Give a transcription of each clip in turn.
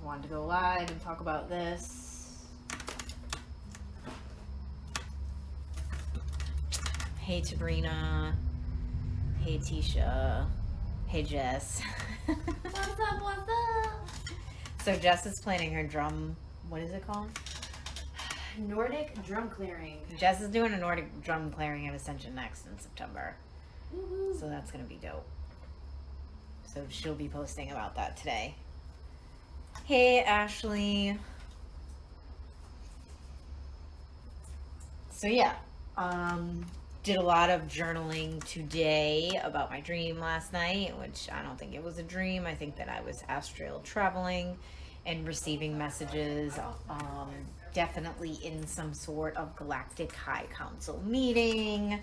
wanted to go live and talk about this. Hey Sabrina. Hey Tisha. Hey Jess. What's up? So Jess is planning her drum, what is it called? Nordic drum clearing. Jess is doing a Nordic drum clearing at Ascension Next in September. Woo-hoo. So that's going to be dope. So she'll be posting about that today. Hey Ashley. So yeah, did a lot of journaling today about my dream last night, which I don't think it was a dream. I think that I was astral traveling and receiving messages, definitely in some sort of Galactic High Council meeting.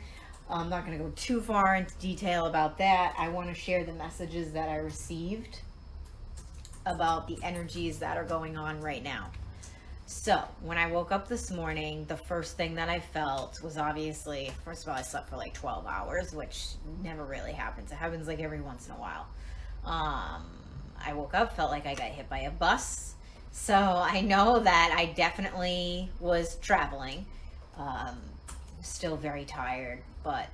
I'm not going to go too far into detail about that. I want to share the messages that I received about the energies that are going on right now. So when I woke up this morning, the first thing that I felt was obviously, first of all, I slept for like 12 hours, which never really happens. It happens like every once in a while. I woke up, felt like I got hit by a bus. So I know that I definitely was traveling. Still very tired, but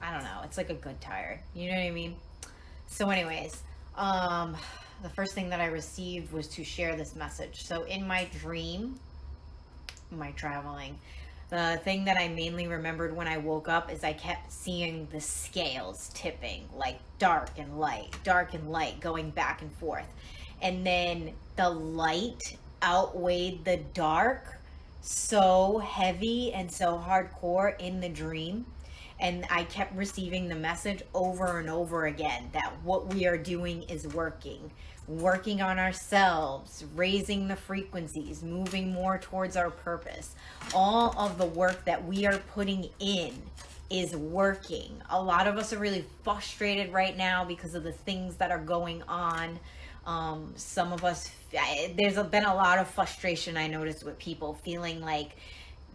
I don't know. It's like a good tired. You know what I mean? So anyways, the first thing that I received was to share this message. So in my dream, my traveling, the thing that I mainly remembered when I woke up is I kept seeing the scales tipping, like dark and light, going back and forth. And then the light outweighed the dark so heavy and so hardcore in the dream. And I kept receiving the message over and over again that what we are doing is working on ourselves, raising the frequencies, moving more towards our purpose. All of the work that we are putting in is working. A lot of us are really frustrated right now because of the things that are going on. Some of us, there's been a lot of frustration I noticed with people feeling like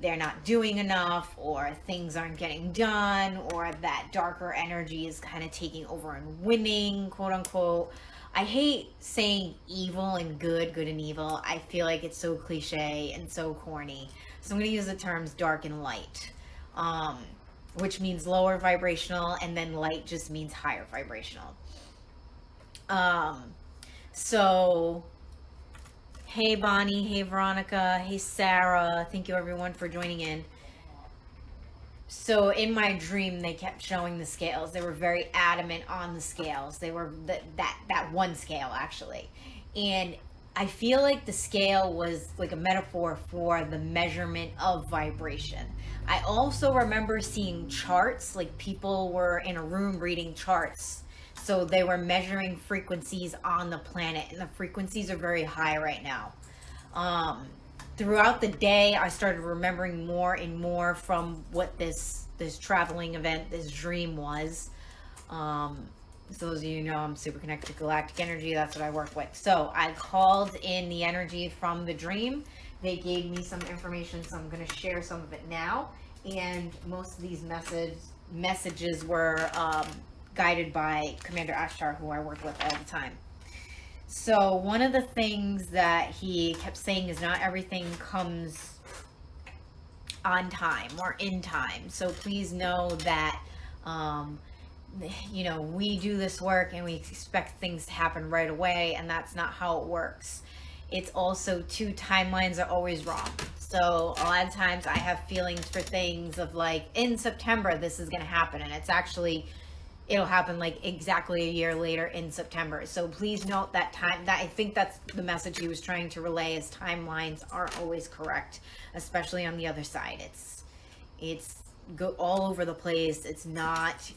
they're not doing enough, or things aren't getting done, or that darker energy is kind of taking over and winning, quote unquote. I hate saying evil and good and evil. I feel like it's so cliche and so corny. So I'm going to use the terms dark and light, which means lower vibrational, and then light just means higher vibrational. So hey Bonnie, hey Veronica, hey Sarah, thank you everyone for joining in. So in my dream, they kept showing the scales. They were very adamant on the scales. They were that one scale actually. And I feel like the scale was like a metaphor for the measurement of vibration. I also remember seeing charts, like people were in a room reading charts. So they were measuring frequencies on the planet, and the frequencies are very high right now. Throughout the day, I started remembering more and more from what this traveling event, this dream was. So those of you know, I'm super connected to galactic energy. That's what I work with. So I called in the energy from the dream. They gave me some information, so I'm going to share some of it now. And most of these messages were guided by Commander Ashtar, who I work with all the time. So one of the things that he kept saying is not everything comes on time or in time. So please know that, we do this work and we expect things to happen right away, and that's not how it works. It's also too, timelines are always wrong. So a lot of times I have feelings for things of like, in September, this is going to happen. And it's actually, it'll happen like exactly a year later in September. So please note that I think that's the message he was trying to relay, is timelines aren't always correct, especially on the other side. It's go all over the place. It's not,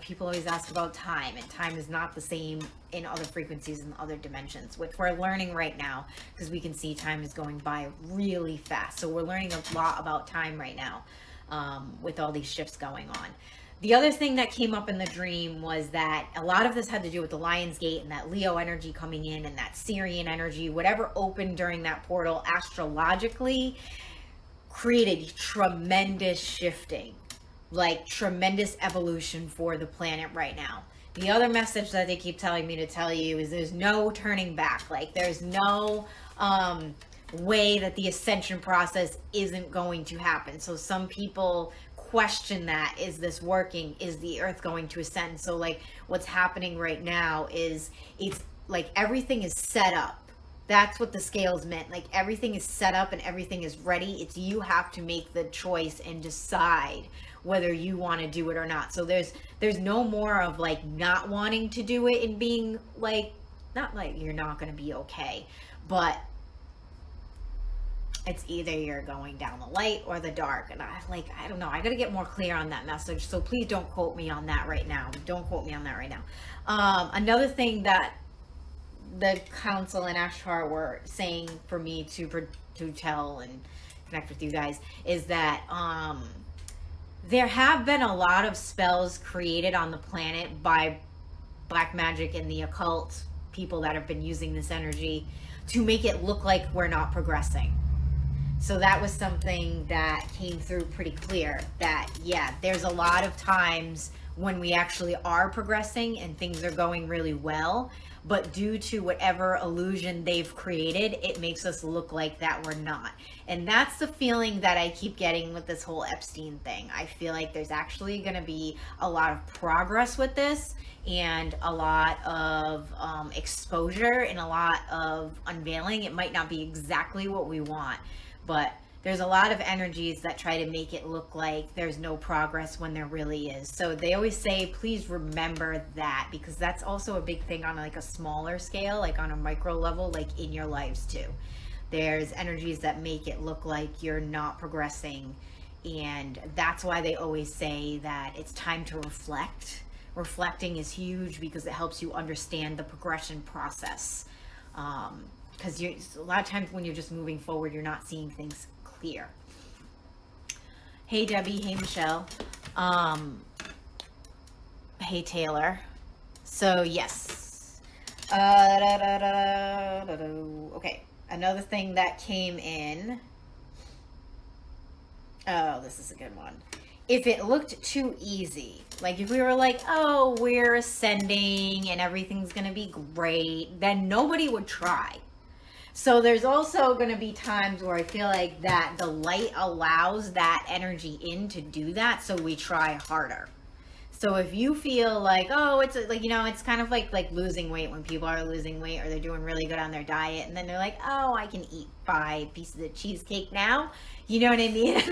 people always ask about time, and time is not the same in other frequencies and other dimensions, which we're learning right now, because we can see time is going by really fast. So we're learning a lot about time right now, with all these shifts going on. The other thing that came up in the dream was that a lot of this had to do with the Lion's Gate and that Leo energy coming in, and that Syrian energy, whatever opened during that portal astrologically created tremendous shifting, like tremendous evolution for the planet right now. The other message that they keep telling me to tell you is there's no turning back. Like, there's no way that the ascension process isn't going to happen. So some people question that. Is this working? Is the earth going to ascend? So, like, what's happening right now is it's like everything is set up. That's what the scales meant. Like, everything is set up and everything is ready. It's you have to make the choice and decide whether you want to do it or not. So there's no more of like not wanting to do it and being like, not like you're not going to be okay, but it's either you're going down the light or the dark. And I don't know. I got to get more clear on that message. So please don't quote me on that right now. Don't quote me on that right now. Another thing that the Counsel and Ashtar were saying for me to tell and connect with you guys is that there have been a lot of spells created on the planet by black magic and the occult people that have been using this energy to make it look like we're not progressing. So that was something that came through pretty clear, that yeah, there's a lot of times when we actually are progressing and things are going really well, but due to whatever illusion they've created, it makes us look like that we're not. And that's the feeling that I keep getting with this whole Epstein thing. I feel like there's actually going to be a lot of progress with this and a lot of exposure and a lot of unveiling. It might not be exactly what we want, but there's a lot of energies that try to make it look like there's no progress when there really is. So they always say, please remember that, because that's also a big thing on like a smaller scale, like on a micro level, like in your lives too. There's energies that make it look like you're not progressing. And that's why they always say that it's time to reflect. Reflecting is huge because it helps you understand the progression process. Because a lot of times when you're just moving forward, you're not seeing things clear. Hey Debbie, hey Michelle, hey Taylor. So yes, okay, another thing that came in, oh, this is a good one. If it looked too easy, like if we were like, oh, we're ascending and everything's gonna be great, then nobody would try. So there's also going to be times where I feel like that the light allows that energy in to do that, so we try harder. So if you feel like, oh, it's like, you know, it's kind of like losing weight, when people are losing weight or they're doing really good on their diet and then they're like, oh, I can eat 5 pieces of cheesecake now. You know what I mean?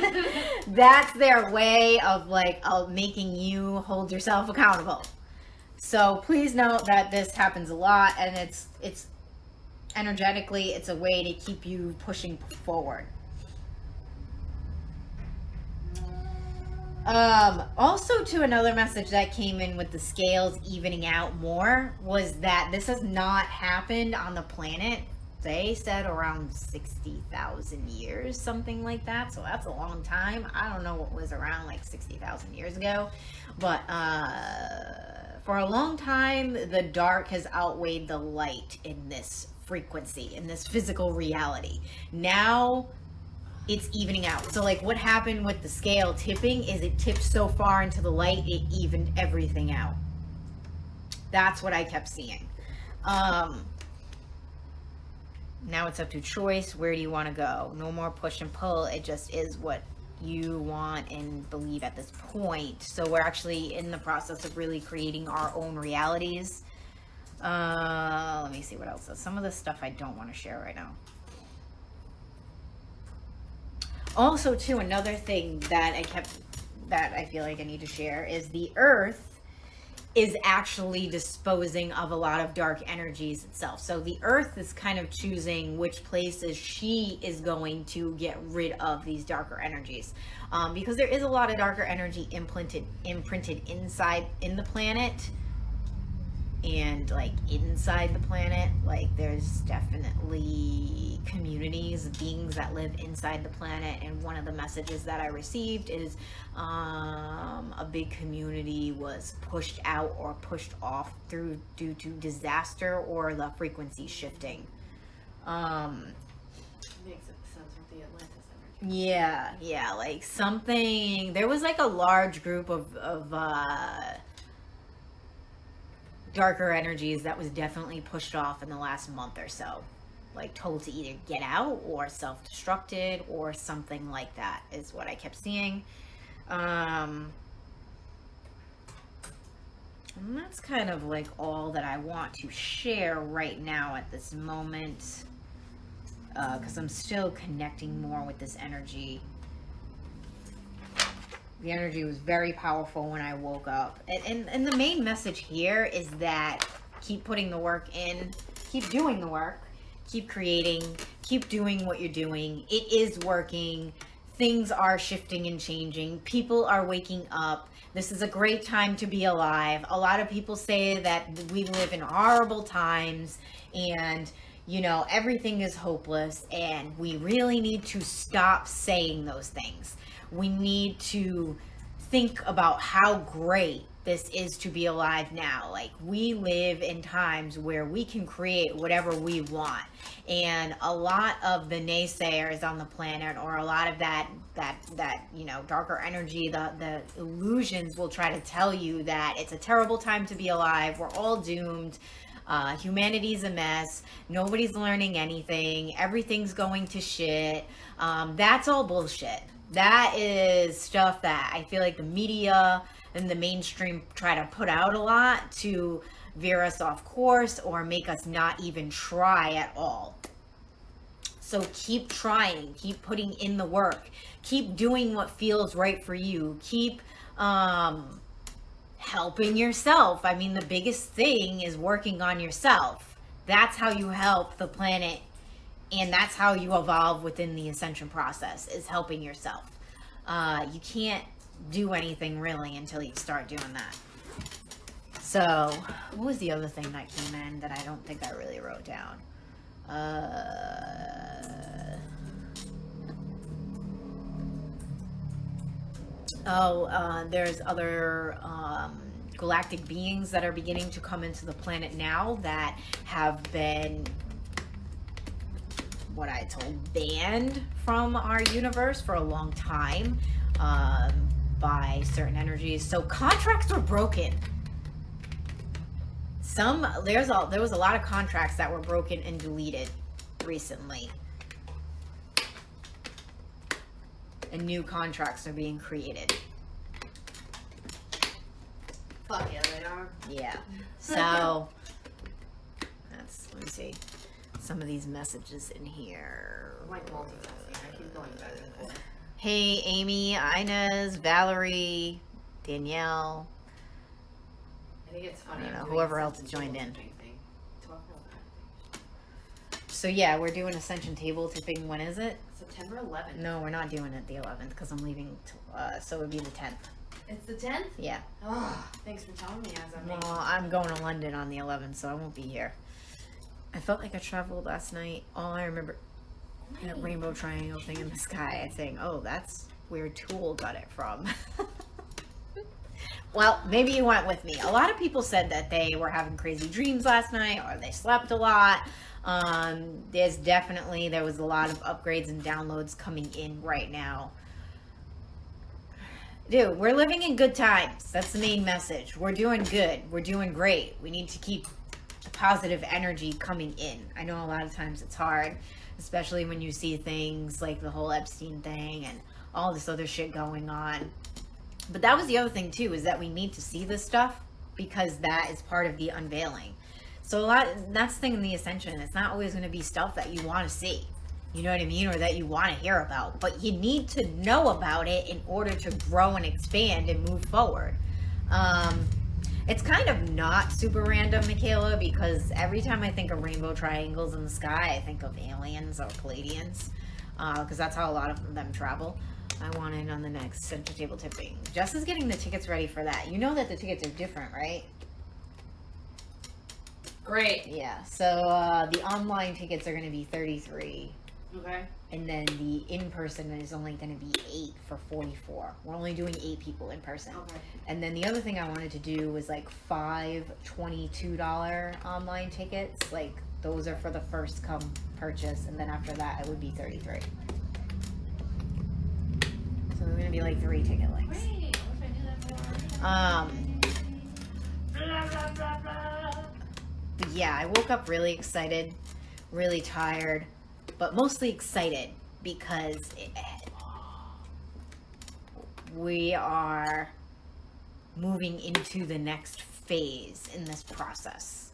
That's their way of like making you hold yourself accountable. So please note that this happens a lot, and it's energetically, it's a way to keep you pushing forward. Also, to another message that came in with the scales evening out more was that this has not happened on the planet. They said around 60,000 years, something like that. So that's a long time. I don't know what was around like 60,000 years ago, but for a long time, the dark has outweighed the light in this frequency, in this physical reality. Now it's evening out. So like what happened with the scale tipping is it tipped so far into the light, it evened everything out. That's what I kept seeing. Now it's up to choice. Where do you want to go? No more push and pull. It just is what you want and believe at this point. So we're actually in the process of really creating our own realities. Let me see what else. Some of this stuff I don't want to share right now. Also, too, another thing that I feel like I need to share is the Earth is actually disposing of a lot of dark energies itself. So the Earth is kind of choosing which places she is going to get rid of these darker energies, because there is a lot of darker energy imprinted inside in the planet. And like inside the planet, like there's definitely communities, beings that live inside the planet. And one of the messages that I received is a big community was pushed out or pushed off due to disaster or the frequency shifting. Makes sense with the Atlantis energy. Yeah, like something, there was like a large group of darker energies that was definitely pushed off in the last month or so. Like told to either get out or self-destructed or something like that is what I kept seeing. And that's kind of like all that I want to share right now at this moment. Because I'm still connecting more with this energy. The energy was very powerful when I woke up. And the main message here is that keep putting the work in. Keep doing the work. Keep creating. Keep doing what you're doing. It is working. Things are shifting and changing. People are waking up. This is a great time to be alive. A lot of people say that we live in horrible times and, you know, everything is hopeless, and we really need to stop saying those things. We need to think about how great this is to be alive now. Like, we live in times where we can create whatever we want, and a lot of the naysayers on the planet, or a lot of that you know, darker energy, the illusions will try to tell you that it's a terrible time to be alive, we're all doomed, humanity's a mess, nobody's learning anything, everything's going to shit. That's all bullshit. That is stuff that I feel like the media and the mainstream try to put out a lot to veer us off course or make us not even try at all. So keep trying, keep putting in the work, keep doing what feels right for you, keep helping yourself. I mean, the biggest thing is working on yourself. That's how you help the planet, and that's how you evolve within the ascension process, is helping yourself. You can't do anything really until you start doing that. So, what was the other thing that came in that I don't think I really wrote down? There's other galactic beings that are beginning to come into the planet now that have been, what I told, banned from our universe for a long time by certain energies. So contracts were broken. There was a lot of contracts that were broken and deleted recently, and new contracts are being created. Fuck yeah, they are. Yeah. So let me see some of these messages in here. I'm like multitasking. I keep going back and forth. Hey, Amy, Inez, Valerie, Danielle. I think it's funny. I don't know, whoever else joined in. Talk about that. So yeah, we're doing Ascension table tipping. When is it? September 11th. No, we're not doing it the 11th because I'm leaving. So it would be the 10th. It's the 10th? Yeah. Oh, thanks for telling me as I'm making. Well, I'm going to London on the 11th, so I won't be here. I felt like I traveled last night. All I remember, that rainbow triangle thing in the sky. I think, oh, that's where Tool got it from. Well, maybe you went with me. A lot of people said that they were having crazy dreams last night, or they slept a lot. There was a lot of upgrades and downloads coming in right now. Dude, we're living in good times. That's the main message. We're doing good. We're doing great. We need to keep the positive energy coming in. I know a lot of times it's hard, especially when you see things like the whole Epstein thing and all this other shit going on. But that was the other thing too, is that we need to see this stuff because that is part of the unveiling. So that's the thing in the Ascension. It's not always going to be stuff that you want to see. You know what I mean? Or that you want to hear about. But you need to know about it in order to grow and expand and move forward. It's kind of not super random, Michaela, because every time I think of rainbow triangles in the sky, I think of aliens or Palladians. Because that's how a lot of them travel. I want in on the next Central Table Tipping. Jess is getting the tickets ready for that. You know that the tickets are different, right? Great. Yeah. So the online tickets are going to be $33. Okay. And then the in-person is only going to be $8 for 44. We're only doing 8 people in person. Okay. And then the other thing I wanted to do was like 5 $22 online tickets. Like those are for the first come purchase, and then after that it would be $33. So there's going to be like 3 ticket links. Great. I wish I knew that more. yeah, I woke up really excited, really tired, but mostly excited because we are moving into the next phase in this process.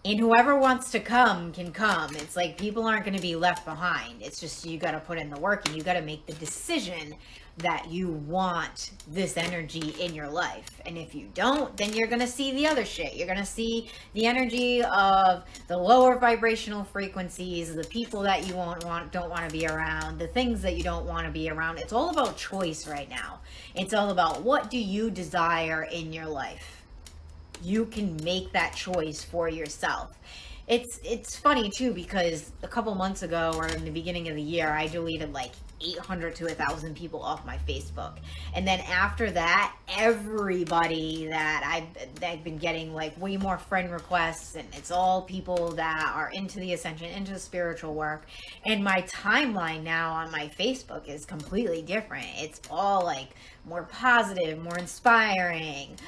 And whoever wants to come can come. It's like people aren't going to be left behind. It's just you got to put in the work and you got to make the decision that you want this energy in your life. And if you don't, then you're going to see the other shit. You're going to see the energy of the lower vibrational frequencies, the people that you don't want to be around, the things that you don't want to be around. It's all about choice right now. It's all about what do you desire in your life. You can make that choice for yourself. It's funny too, because a couple months ago or in the beginning of the year, I deleted like 800 to 1,000 people off my Facebook. And then after that, everybody that I've been getting like way more friend requests, and it's all people that are into the ascension, into the spiritual work. And my timeline now on my Facebook is completely different. It's all like more positive, more inspiring.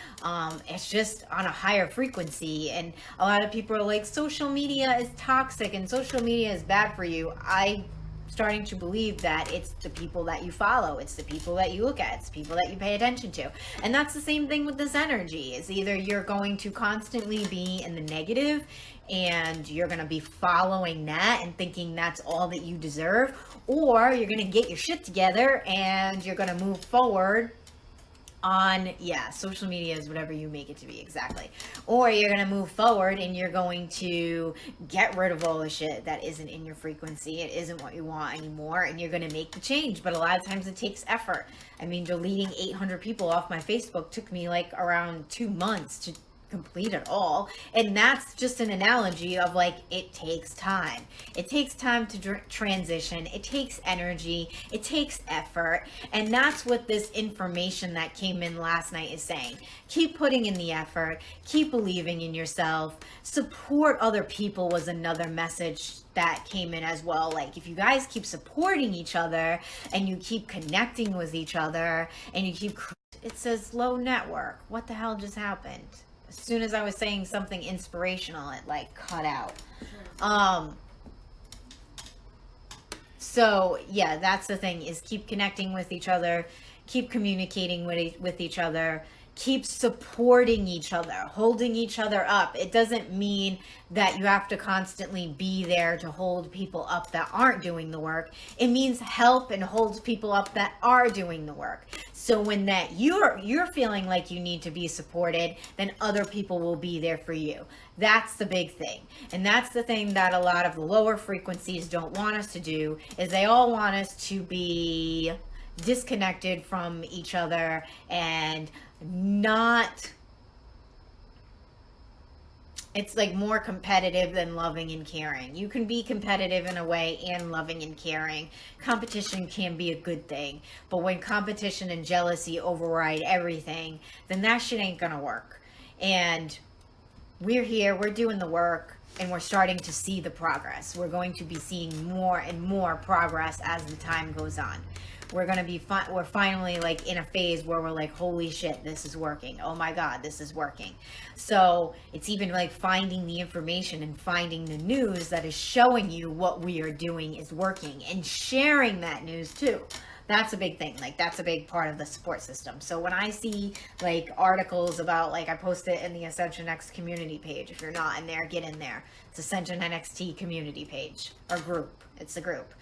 It's just on a higher frequency. And a lot of people are like, social media is toxic and social media is bad for you. I'm starting to believe that it's the people that you follow, it's the people that you look at, it's people that you pay attention to. And that's the same thing with this energy. It's either you're going to constantly be in the negative and you're going to be following that and thinking that's all that you deserve, or you're going to get your shit together and you're going to move forward on, social media is whatever you make it to be, exactly. Or you're going to move forward and you're going to get rid of all the shit that isn't in your frequency. It isn't what you want anymore, and you're going to make the change. But a lot of times it takes effort. I mean, deleting 800 people off my Facebook took me like around 2 months to complete it all. And that's just an analogy of like, it takes time. It takes time to transition. It takes energy. It takes effort. And that's what this information that came in last night is saying. Keep putting in the effort. Keep believing in yourself. Support other people was another message that came in as well. Like, if you guys keep supporting each other and you keep connecting with each other and you keep, it says low network. What the hell just happened? As soon as I was saying something inspirational, it like cut out. So yeah, that's the thing, is keep connecting with each other, keep communicating with each other, keep supporting each other, holding each other up. It doesn't mean that you have to constantly be there to hold people up that aren't doing the work. It means help and hold people up that are doing the work. So when that you're feeling like you need to be supported, then other people will be there for you. That's the big thing. And that's the thing that a lot of the lower frequencies don't want us to do, is they all want us to be disconnected from each other and not, it's like more competitive than loving and caring. You can be competitive in a way and loving and caring. Competition can be a good thing, but when competition and jealousy override everything, then that shit ain't gonna work. And we're here, we're doing the work, and we're starting to see the progress. We're going to be seeing more and more progress as the time goes on. We're going to be, we're finally like in a phase where we're like, holy shit, this is working. Oh my God, this is working. So it's even like finding the information and finding the news that is showing you what we are doing is working, and sharing that news too. That's a big thing. Like, that's a big part of the support system. So when I see like articles about, like, I post it in the Ascension NXT community page. If you're not in there, get in there. It's Ascension NXT community page or group. It's a group.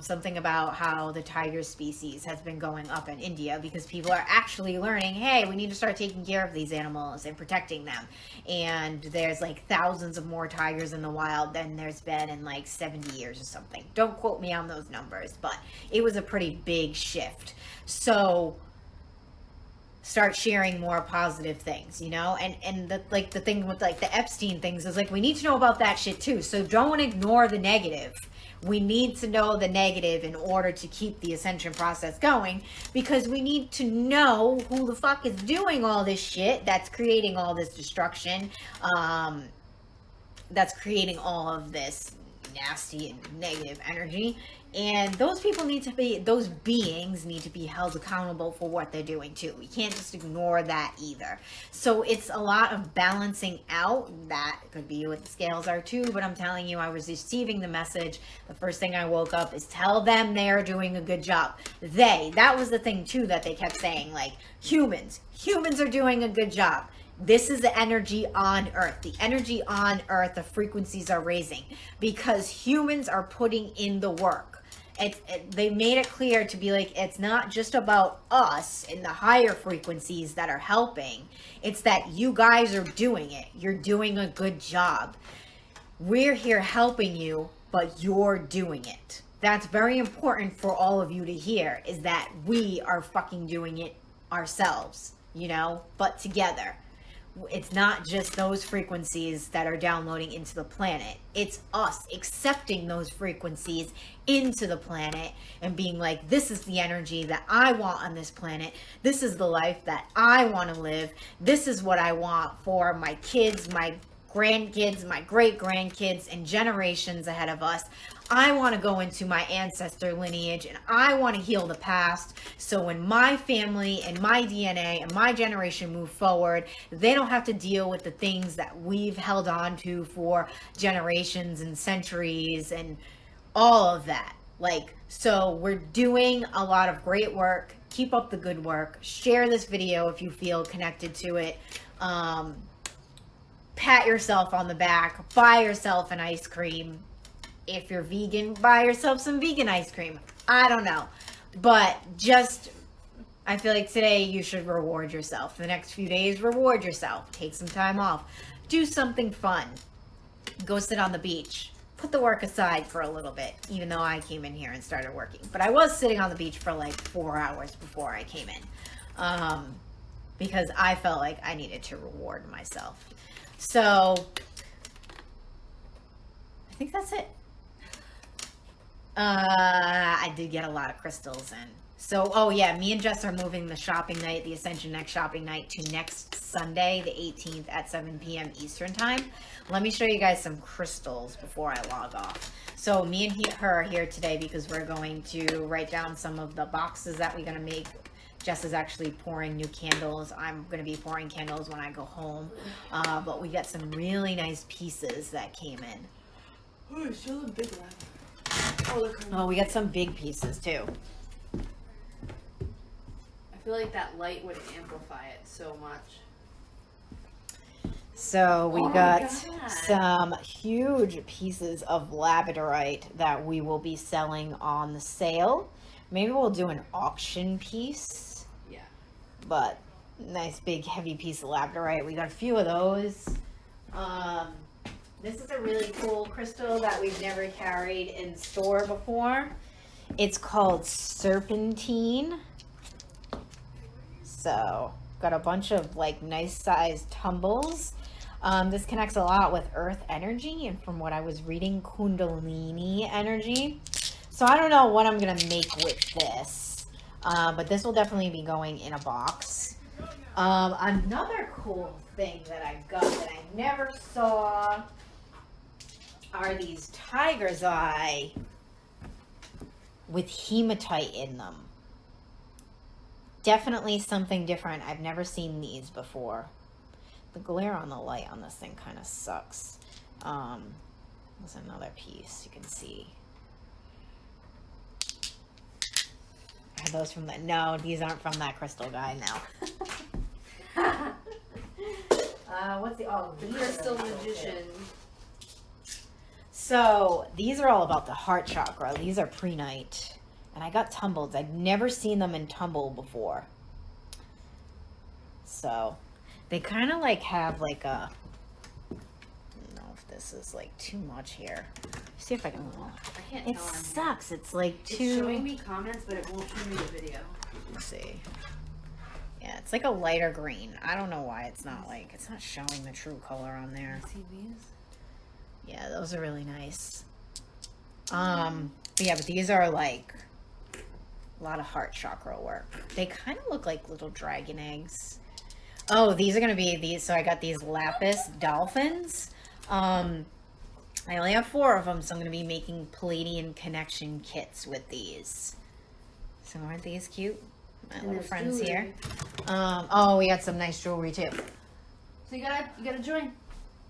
Something about how the tiger species has been going up in India because people are actually learning, hey, we need to start taking care of these animals and protecting them. And there's like thousands of more tigers in the wild than there's been in like 70 years or something. Don't quote me on those numbers, but it was a pretty big shift. So start sharing more positive things, you know, and the thing with like the Epstein things is like, we need to know about that shit too. So don't ignore the negative. We need to know the negative in order to keep the ascension process going, because we need to know who the fuck is doing all this shit that's creating all this destruction, that's creating all of this nasty and negative energy. And those beings need to be held accountable for what they're doing too. We can't just ignore that either. So it's a lot of balancing out. That could be what the scales are too, but I'm telling you, I was receiving the message. The first thing I woke up is tell them they're doing a good job. That was the thing too that they kept saying, like, humans are doing a good job. This is the energy on Earth. The energy on Earth, the frequencies are raising because humans are putting in the work. They made it clear to be like, it's not just about us in the higher frequencies that are helping. It's that you guys are doing it. You're doing a good job. We're here helping you, but you're doing it. That's very important for all of you to hear, is that we are fucking doing it ourselves, but together. It's not just those frequencies that are downloading into the planet. It's us accepting those frequencies into the planet and being like, this is the energy that I want on this planet. This is the life that I want to live. This is what I want for my kids, my grandkids, my great grandkids, and generations ahead of us. I want to go into my ancestor lineage and I want to heal the past. So when my family and my DNA and my generation move forward, they don't have to deal with the things that we've held on to for generations and centuries and all of that. So we're doing a lot of great work. Keep up the good work. Share this video if you feel connected to it. Pat yourself on the back. Buy yourself an ice cream. If you're vegan, buy yourself some vegan ice cream. I don't know. But I feel like today you should reward yourself. The next few days, reward yourself. Take some time off. Do something fun. Go sit on the beach. Put the work aside for a little bit, even though I came in here and started working. But I was sitting on the beach for like 4 hours before I came in. Because I felt like I needed to reward myself. So, I think that's it. I did get a lot of crystals in. So, oh yeah, me and Jess are moving the shopping night, the Ascension Next shopping night, to next Sunday, the 18th at 7 p.m. Eastern time. Let me show you guys some crystals before I log off. So, me and her are here today because we're going to write down some of the boxes that we're going to make. Jess is actually pouring new candles. I'm going to be pouring candles when I go home. But we got some really nice pieces that came in. Oh, show the big one. Oh, we got some big pieces too. I feel like that light would amplify it so much. So we got some huge pieces of labradorite that we will be selling on the sale. Maybe we'll do an auction piece. Yeah. But nice big heavy piece of labradorite. We got a few of those. This is a really cool crystal that we've never carried in store before. It's called serpentine. So, got a bunch of like nice sized tumbles. This connects a lot with earth energy and from what I was reading, kundalini energy. So I don't know what I'm going to make with this. But this will definitely be going in a box. Another cool thing that I got that I never saw are these tiger's eye with hematite in them. Definitely something different. I've never seen these before. The glare on the light on this thing kind of sucks. There's another piece you can see. Are those from the... No, these aren't from that crystal guy now. What's the... Oh, Crystal Magician. So, these are all about the heart chakra. These are pre-night. And I got tumbled. I'd never seen them in tumble before. So, they kind of like have like a... I don't know if this is like too much here. See if I can... I can't It tell. sucks. It's like It's too... showing me comments, but it won't show me the video. Let's see. Yeah, it's like a lighter green. I don't know why it's not like... It's not showing the true color on there. See these? Yeah, those are really nice. But yeah, but these are like a lot of heart chakra work. They kind of look like little dragon eggs. Oh, these are going to be these. So I got these lapis dolphins. I only have 4 of them, so I'm going to be making Palladian connection kits with these. So aren't these cute? My And little there's friends jewelry. here. Oh, we got some nice jewelry too. So you gotta join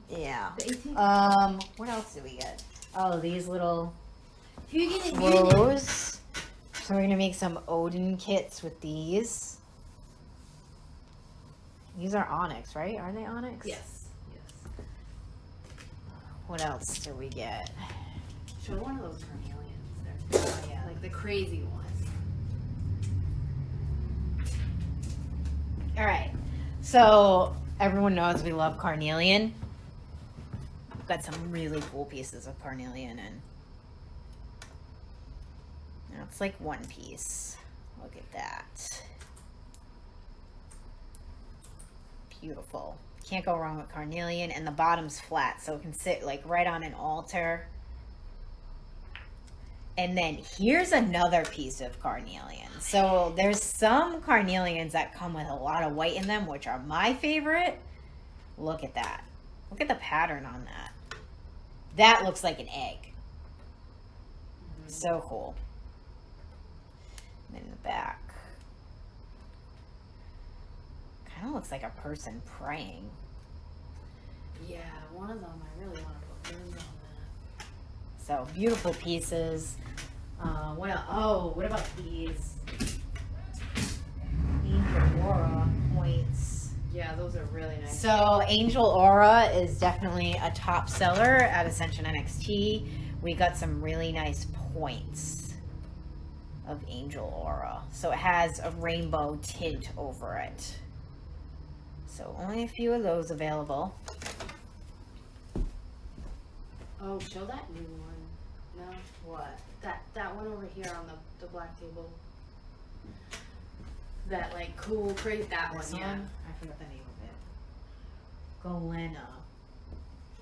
Yeah. the 18th. What else do we get? Oh, these little You get it. rose. So we're gonna make some Odin kits with these. These are onyx, right? Are they onyx? Yes. Yes. What else do we get? Show one of those carnelians there. Oh, yeah. Like the crazy ones. All right. So everyone knows we love carnelian. I've got some really cool pieces of carnelian, and that's like one piece. Look at that. Beautiful. Can't go wrong with carnelian, and the bottom's flat, so it can sit like right on an altar. And then here's another piece of carnelian. So there's some carnelians that come with a lot of white in them, which are my favorite. Look at that. Look at the pattern on that. That looks like an egg. Mm-hmm. So cool. And in the back, kind of looks like a person praying. Yeah, one of them I really want to put rims on that. So beautiful pieces. What else? Oh, what about these? Angel Aura points. Yeah, those are really nice. So Angel Aura is definitely a top seller at Ascension NXT. We got some really nice points of Angel Aura. So it has a rainbow tint over it. So only a few of those available. Oh, show that new one. No, What? that one over here on the black table. That like cool, crazy. That This one, yeah. one? I forgot the name of it. Galena.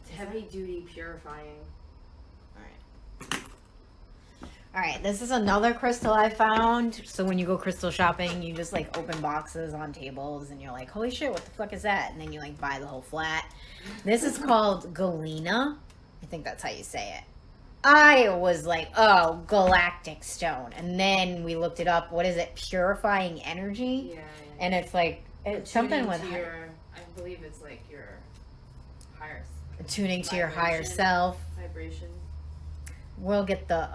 It's heavy duty purifying. Alright, this is another crystal I found. So when you go crystal shopping, you just like open boxes on tables and you're like, holy shit, what the fuck is that? And then you like buy the whole flat. This is called Galena. I think that's how you say it. I was like, oh, Galactic stone. And then we looked it up. What is it? Purifying energy? Yeah. And it's like, it's something with your, I believe it's like your higher tuning to your higher vibration. self. Vibration. We'll get the,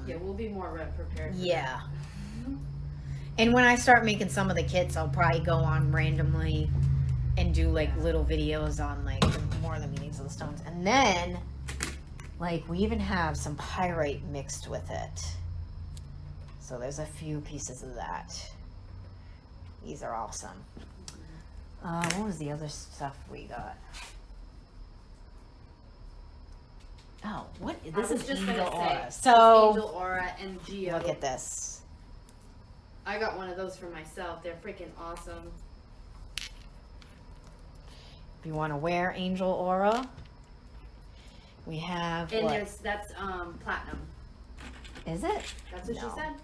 Yeah, we'll be more prepared for yeah. that. And when I start making some of the kits, I'll probably go on randomly and do like little videos on like more of the meanings of the stones. And then, like, we even have some pyrite mixed with it. So there's a few pieces of that. These are awesome. What was the other stuff we got? Oh, what? This is just Angel gonna say, Aura. So, Angel Aura and Geo. look at this. I got one of those for myself. They're freaking awesome. If you want to wear Angel Aura, we have And what? that's platinum. Is it? That's what No. she said.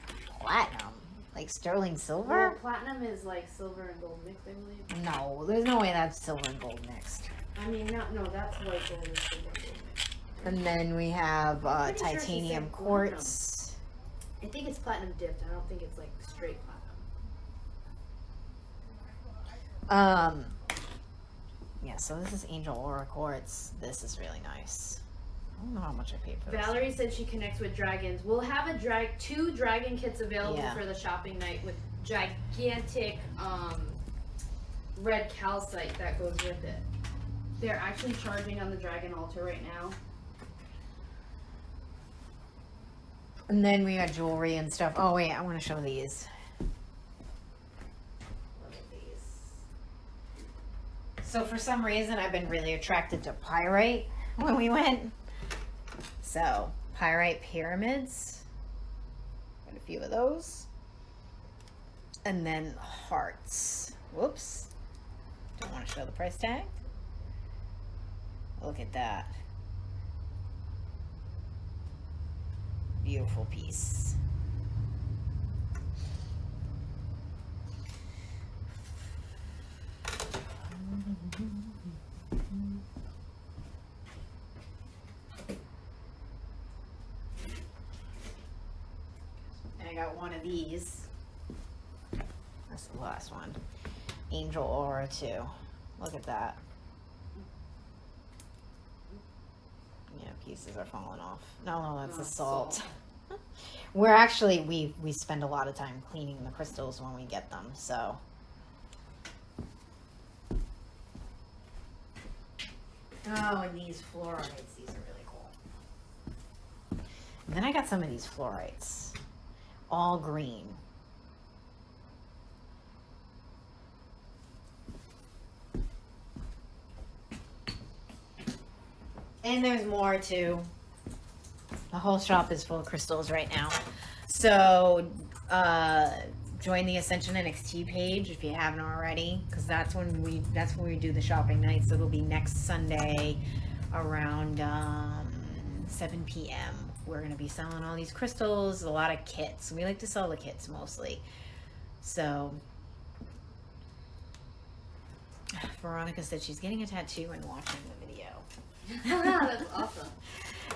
Platinum? Like sterling Well, silver? platinum is like silver and gold mixed, I believe. No, there's no way that's silver and gold mixed. I mean, no, that's white gold and silver and gold mixed. And then we have pretty sure she titanium said quartz. I think it's platinum dipped. I don't think it's like straight platinum. Yeah, so this is Angel Aura quartz. This is really nice. I don't know how much I paid for this. Valerie said she connects with dragons. We'll have two dragon kits available Yeah. for the shopping night with gigantic red calcite that goes with it. They're actually charging on the dragon altar right now. And then we got jewelry and stuff. Oh wait, I want to show these. Look at these. So for some reason, I've been really attracted to pyrite when we went. So pyrite pyramids. Got a few of those. And then hearts. Whoops. Don't want to show the price tag. Look at that. Beautiful piece. of these. That's the last one. Angel Aura 2. Look at that. Yeah, pieces are falling off. No, that's the salt. We're actually, we spend a lot of time cleaning the crystals when we get them, so. Oh, and these fluorites, these are really cool. And then I got some of these fluorites, all green. And there's more too. The whole shop is full of crystals right now. So join the Ascension NXT page if you haven't already, because that's when we do the shopping night. So it'll be next Sunday around 7 p.m. We're gonna be selling all these crystals, a lot of kits. We like to sell the kits mostly. So Veronica said she's getting a tattoo and watching the video. That's awesome.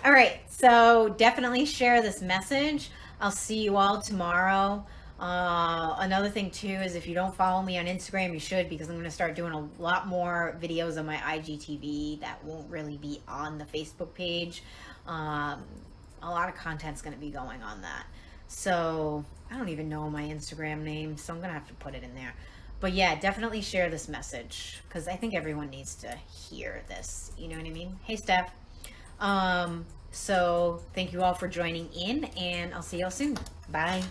All right, so definitely share this message. I'll see you all tomorrow. Another thing too is if you don't follow me on Instagram, you should, because I'm going to start doing a lot more videos on my IGTV that won't really be on the Facebook page. A lot of content's going to be going on that. So I don't even know my Instagram name, so I'm going to have to put it in there. But yeah, definitely share this message, because I think everyone needs to hear this. You know what I mean? Hey, Steph. So thank you all for joining in, and I'll see y'all soon. Bye.